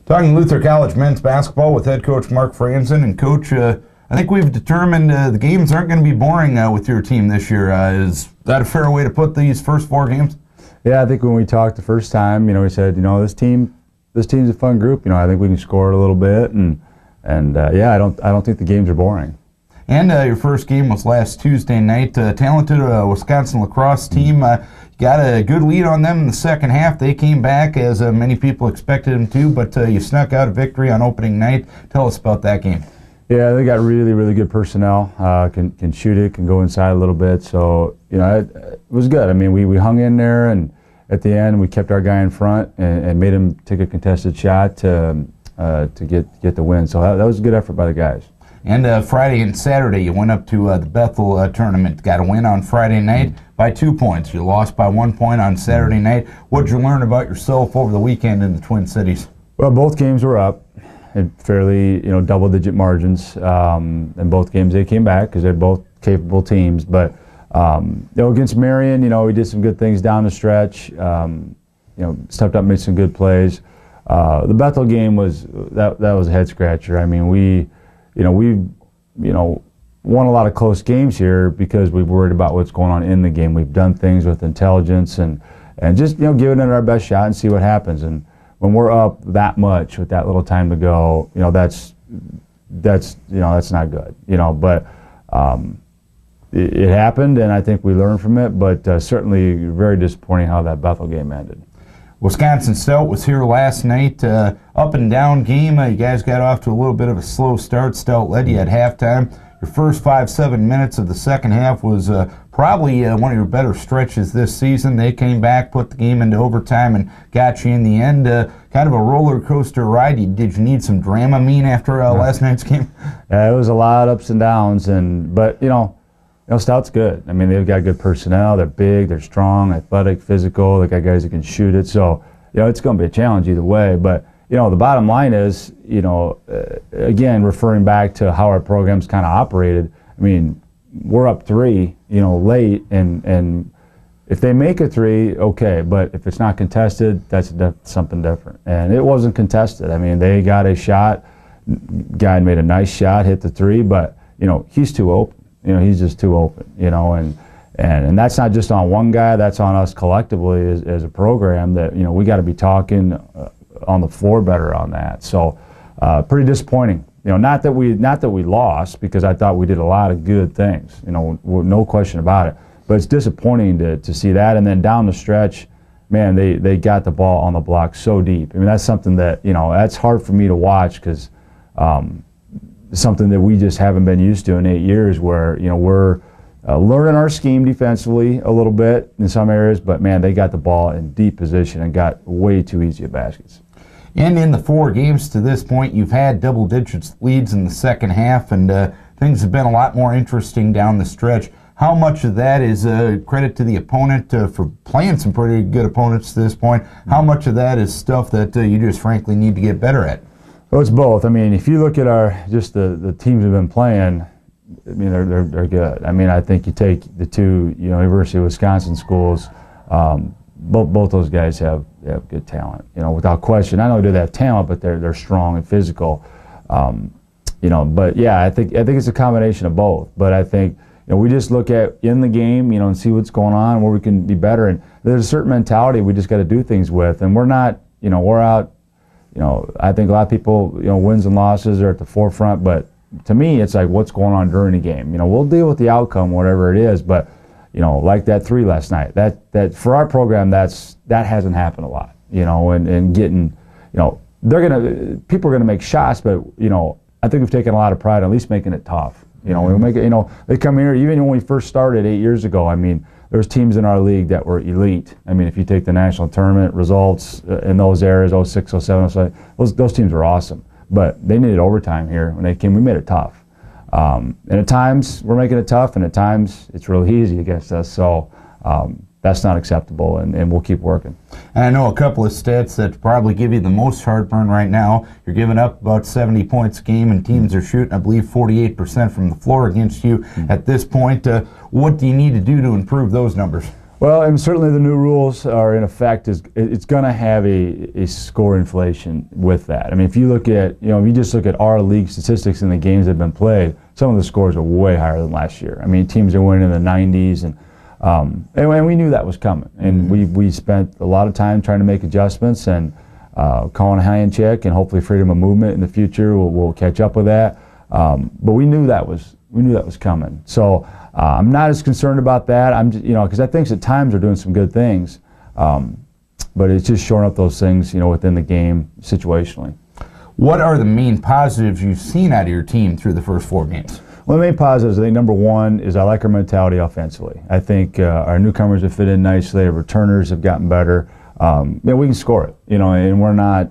Talking Luther College men's basketball with head coach Mark Franzen. And coach, I think we've determined the games aren't going to be boring with your team this year. Is that a fair way to put these first 4 games? Yeah, I think when we talked the first time, we said, this team's a fun group. I think we can score it a little bit, and yeah, I don't think the games are boring. And your first game was last Tuesday night. Talented Wisconsin lacrosse team. Got a good lead on them in the second half. They came back as many people expected them to, but you snuck out a victory on opening night. Tell us about that game. Yeah, they got really, really good personnel. Can shoot it, can go inside a little bit. So it was good. I mean, we hung in there, and at the end we kept our guy in front and made him take a contested shot to get the win. So that was a good effort by the guys. And Friday and Saturday, you went up to the Bethel tournament. Got a win on Friday night by 2 points. You lost by 1 point on Saturday night. What did you learn about yourself over the weekend in the Twin Cities? Well, both games were up at fairly double-digit margins. In both games, they came back because they're both capable teams. But against Marion, we did some good things down the stretch. Stepped up, made some good plays. The Bethel game was a head scratcher. I mean, we've won a lot of close games here because we've worried about what's going on in the game. We've done things with intelligence and just giving it our best shot and see what happens. And when we're up that much with that little time to go, that's not good. But it happened, and I think we learned from it. But certainly very disappointing how that Bethel game ended. Wisconsin Stout was here last night. Up and down game. You guys got off to a little bit of a slow start. Stout led you at halftime. Your first 5-7 minutes of the second half was probably one of your better stretches this season. They came back, put the game into overtime, and got you in the end. Kind of a roller coaster ride. Did you need some Dramamine after last night's game? Yeah, it was a lot of ups and downs, but Stout's good. I mean, they've got good personnel. They're big, they're strong, athletic, physical. They got guys that can shoot it. So, it's going to be a challenge either way. But, the bottom line is, again, referring back to how our program's kind of operated, I mean, we're up 3, late, and if they make a 3, okay. But if it's not contested, that's something different. And it wasn't contested. I mean, they got a shot. Guy made a nice shot, hit the 3, but, he's too open. He's just too open, and that's not just on one guy, that's on us collectively as a program that, we got to be talking on the floor better on that. So pretty disappointing. Not that we lost, because I thought we did a lot of good things, no question about it. But it's disappointing to see that. And then down the stretch, man, they got the ball on the block so deep. I mean, that's something that, that's hard for me to watch, because something that we just haven't been used to in 8 years, where we're learning our scheme defensively a little bit in some areas, but man, they got the ball in deep position and got way too easy at baskets. And in the 4 games to this point, you've had double digits leads in the second half, and things have been a lot more interesting down the stretch. How much of that is credit to the opponent for playing some pretty good opponents to this point? How much of that is stuff that you just frankly need to get better at? Well, it's both. I mean, if you look at the teams we've been playing, I mean, they're good. I mean, I think you take the 2 University of Wisconsin schools, both those guys have good talent, without question. I know they have talent, but they're strong and physical, But yeah, I think it's a combination of both. But I think we just look at in the game, and see what's going on, where we can be better. And there's a certain mentality we just got to do things with, and we're not, we're out. I think a lot of people, wins and losses are at the forefront, but to me, it's like what's going on during the game. We'll deal with the outcome, whatever it is, but, like that 3 last night, that for our program, that hasn't happened a lot, and getting, people are going to make shots, but, I think we've taken a lot of pride in at least making it tough. We make it, they come here, even when we first started 8 years ago, I mean, there's teams in our league that were elite. I mean, if you take the national tournament results in those areas, 06, 07, 08, those teams were awesome. But they needed overtime here. When they came, we made it tough. And at times, we're making it tough, and at times, it's really easy against us. So that's not acceptable, and we'll keep working. And I know a couple of stats that probably give you the most heartburn right now. You're giving up about 70 points a game, and teams are shooting, I believe, 48% from the floor against you at this point. What do you need to do to improve those numbers? Well, and certainly the new rules are in effect. It's going to have a score inflation with that. I mean, if you look at, if you just look at our league statistics in the games that have been played, some of the scores are way higher than last year. I mean, teams are winning in the 90s, and we knew that was coming. And we spent a lot of time trying to make adjustments and calling a hand check, and hopefully freedom of movement in the future will catch up with that. But we knew that was coming. So. I'm not as concerned about that. I'm just, because I think at times they're doing some good things, but it's just shoring up those things, within the game situationally. What are the main positives you've seen out of your team through the first 4 games? Well, the main positives, I think number one is I like our mentality offensively. I think our newcomers have fit in nicely. Our returners have gotten better. We can score it, and we're not,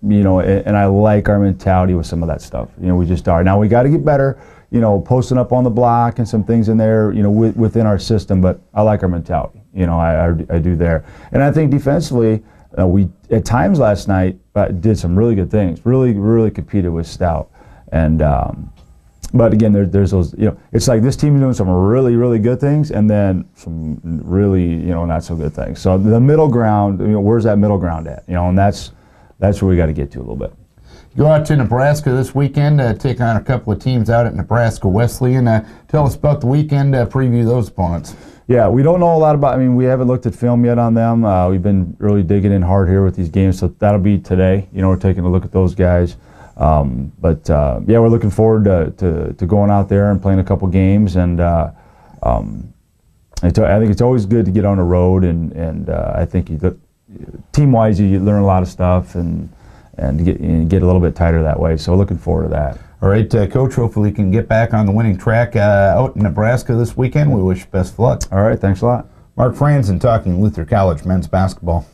and I like our mentality with some of that stuff. We just are. Now we got to get better. Posting up on the block and some things in there, within our system. But I like our mentality. I do there. And I think defensively, we at times last night did some really good things. Really competed with Stout. And but again, there's those. It's like this team is doing some really good things, and then some really not so good things. So the middle ground, where's that middle ground at? And that's where we got to get to a little bit. Go out to Nebraska this weekend, take on a couple of teams out at Nebraska Wesleyan. Tell us about the weekend, preview those opponents. Yeah, we don't know a lot about, we haven't looked at film yet on them. We've been really digging in hard here with these games, so that'll be today. We're taking a look at those guys. Yeah, we're looking forward to going out there and playing a couple games. And I think it's always good to get on the road, and I think team-wise you learn a lot of stuff and get a little bit tighter that way. So looking forward to that. All right, Coach, hopefully you can get back on the winning track out in Nebraska this weekend. We wish you best of luck. All right, thanks a lot. Mark Franzen talking Luther College men's basketball.